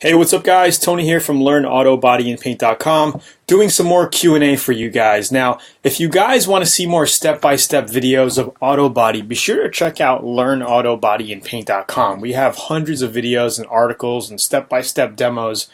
Hey, what's up guys? Tony here from LearnAutoBodyAndPaint.com doing some more Q&A for you guys. Now, if you guys want to see more step-by-step videos of auto body, be sure to check out LearnAutoBodyAndPaint.com. We have hundreds of videos and articles and step-by-step demos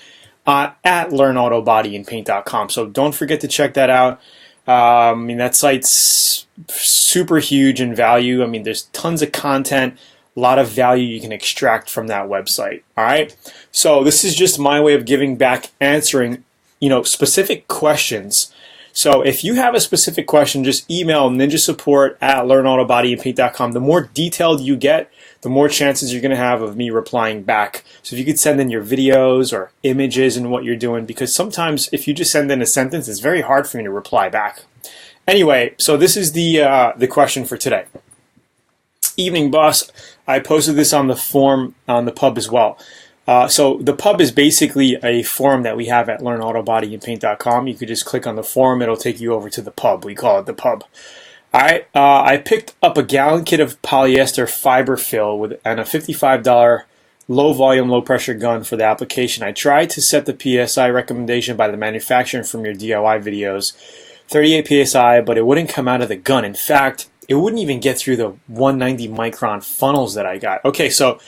at LearnAutoBodyAndPaint.com. So don't forget to check that out. That site's super huge in value. There's tons of content. A lot of value you can extract from that website. All right, so this is just my way of giving back, answering specific questions. So if you have a specific question, just email ninjasupport@learnautobodyandpaint.com. The more detailed you get, the more chances you're going to have of me replying back. So if you could send in your videos or images and what you're doing, because sometimes if you just send in a sentence, it's very hard for me to reply back. Anyway, so this is the question for today. Evening, boss. I posted this on the forum on the pub as well. So the pub is basically a forum that we have at LearnAutoBodyAndPaint.com. You could just click on the forum. It'll take you over to the pub. We call it the pub. All right. I picked up a gallon kit of polyester fiberfill and a $55 low volume, low pressure gun for the application. I tried to set the PSI recommendation by the manufacturer from your DIY videos, 38 PSI, but it wouldn't come out of the gun. In fact, it wouldn't even get through the 190 micron funnels that I got. Okay, so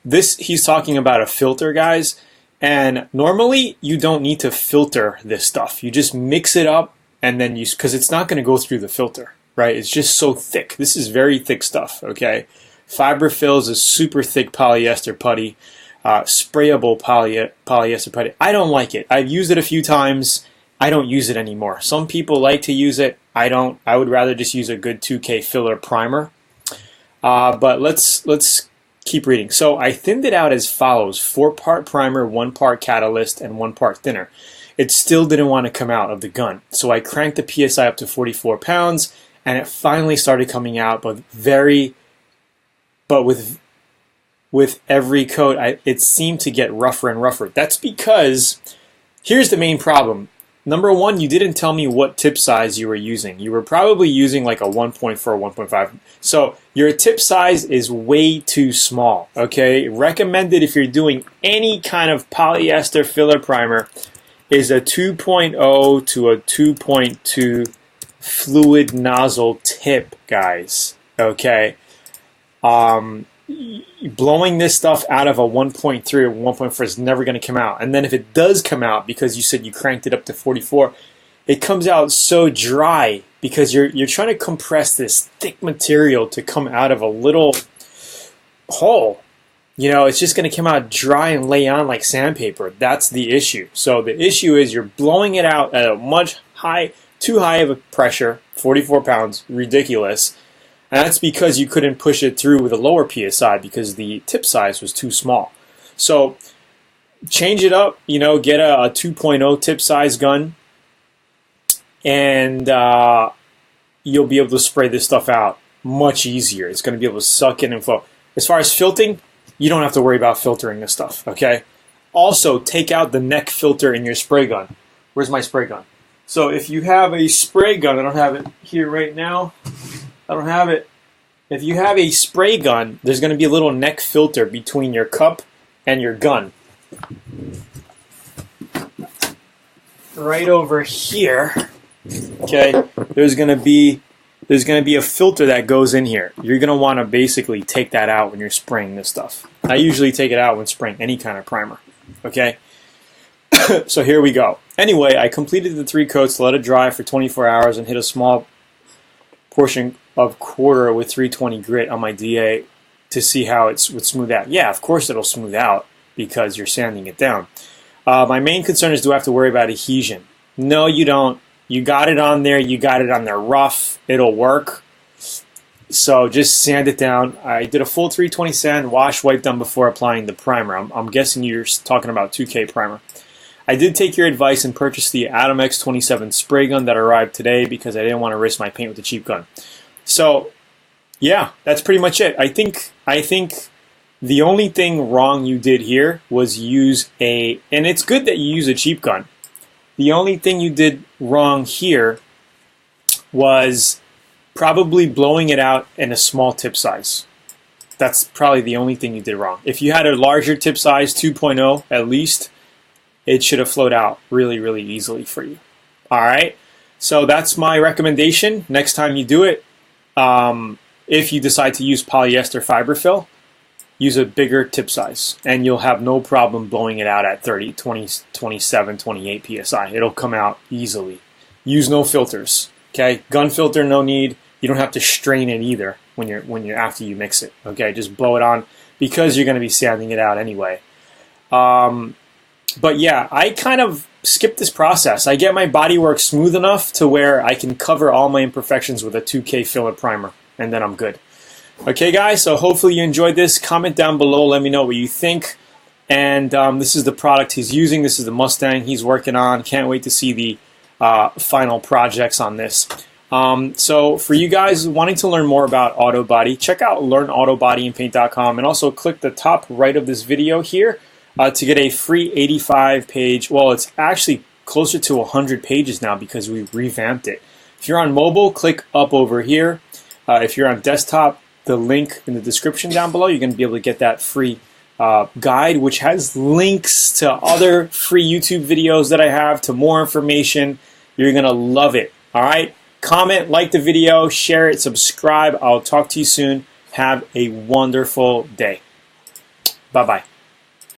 he's talking about a filter, guys, and normally you don't need to filter this stuff. You just mix it up and then because it's not going to go through the filter, right? It's just so thick. This is very thick stuff, okay? Fiberfill is a super thick polyester putty, sprayable polyester putty. I don't like it. I've used it a few times. I don't use it anymore. Some people like to use it. I don't. I would rather just use a good 2K filler primer. But let's keep reading. So I thinned it out as follows: 4-part primer, 1 part catalyst, and 1 part thinner. It still didn't want to come out of the gun. So I cranked the PSI up to 44 pounds, and it finally started coming out. But with every coat, it seemed to get rougher and rougher. That's because here's the main problem. Number one, you didn't tell me what tip size you were using. You were probably using like a 1.4 or 1.5. So your tip size is way too small, okay? Recommended if you're doing any kind of polyester filler primer is a 2.0 to a 2.2 fluid nozzle tip, guys, okay? Blowing this stuff out of a 1.3 or 1.4 is never going to come out. And then if it does come out, because you said you cranked it up to 44, it comes out so dry because you're trying to compress this thick material to come out of a little hole. It's just going to come out dry and lay on like sandpaper. That's the issue. So the issue is you're blowing it out at a too high of a pressure, 44 pounds, ridiculous. And that's because you couldn't push it through with a lower PSI because the tip size was too small. So change it up, get a 2.0 tip size gun, and you'll be able to spray this stuff out much easier. It's going to be able to suck in and flow. As far as filtering, you don't have to worry about filtering this stuff, okay? Also, take out the neck filter in your spray gun. Where's my spray gun? So if you have a spray gun, I don't have it here right now. I don't have it. If you have a spray gun, there's going to be a little neck filter between your cup and your gun. Right over here, okay, there's going to be a filter that goes in here. You're going to want to basically take that out when you're spraying this stuff. I usually take it out when spraying any kind of primer, okay? So here we go. Anyway, I completed the 3 coats to let it dry for 24 hours and hit a small portion of quarter with 320 grit on my DA to see how it would smooth out. Yeah, of course it'll smooth out because you're sanding it down. My main concern is, do I have to worry about adhesion? No, you don't. You got it on there. You got it on there rough. It'll work. So just sand it down. I did a full 320 sand, wash, wipe down before applying the primer. I'm guessing you're talking about 2K primer. I did take your advice and purchase the Atom X27 spray gun that arrived today because I didn't want to risk my paint with a cheap gun. So, yeah, that's pretty much it. I think the only thing wrong you did here was use and it's good that you use a cheap gun. The only thing you did wrong here was probably blowing it out in a small tip size. That's probably the only thing you did wrong. If you had a larger tip size, 2.0 at least, it should have flowed out really, really easily for you. All right, so that's my recommendation. Next time you do it, if you decide to use polyester fiberfill, use a bigger tip size, and you'll have no problem blowing it out at 30, 20, 27, 28 psi. It'll come out easily. Use no filters. Okay, gun filter, no need. You don't have to strain it either when you're after you mix it. Okay, just blow it on because you're going to be sanding it out anyway. But yeah, I kind of skip this process. I get my bodywork smooth enough to where I can cover all my imperfections with a 2K filler primer, and then I'm good. Okay, guys, so hopefully you enjoyed this. Comment down below. Let me know what you think. And this is the product he's using. This is the Mustang he's working on. Can't wait to see the final projects on this. So for you guys wanting to learn more about auto body, check out learnautobodyandpaint.com, and also click the top right of this video here to get a free 85-page, well, it's actually closer to 100 pages now because we revamped it. If you're on mobile, click up over here. If you're on desktop, the link in the description down below, you're going to be able to get that free guide, which has links to other free YouTube videos that I have, to more information. You're going to love it. All right? Comment, like the video, share it, subscribe. I'll talk to you soon. Have a wonderful day. Bye-bye.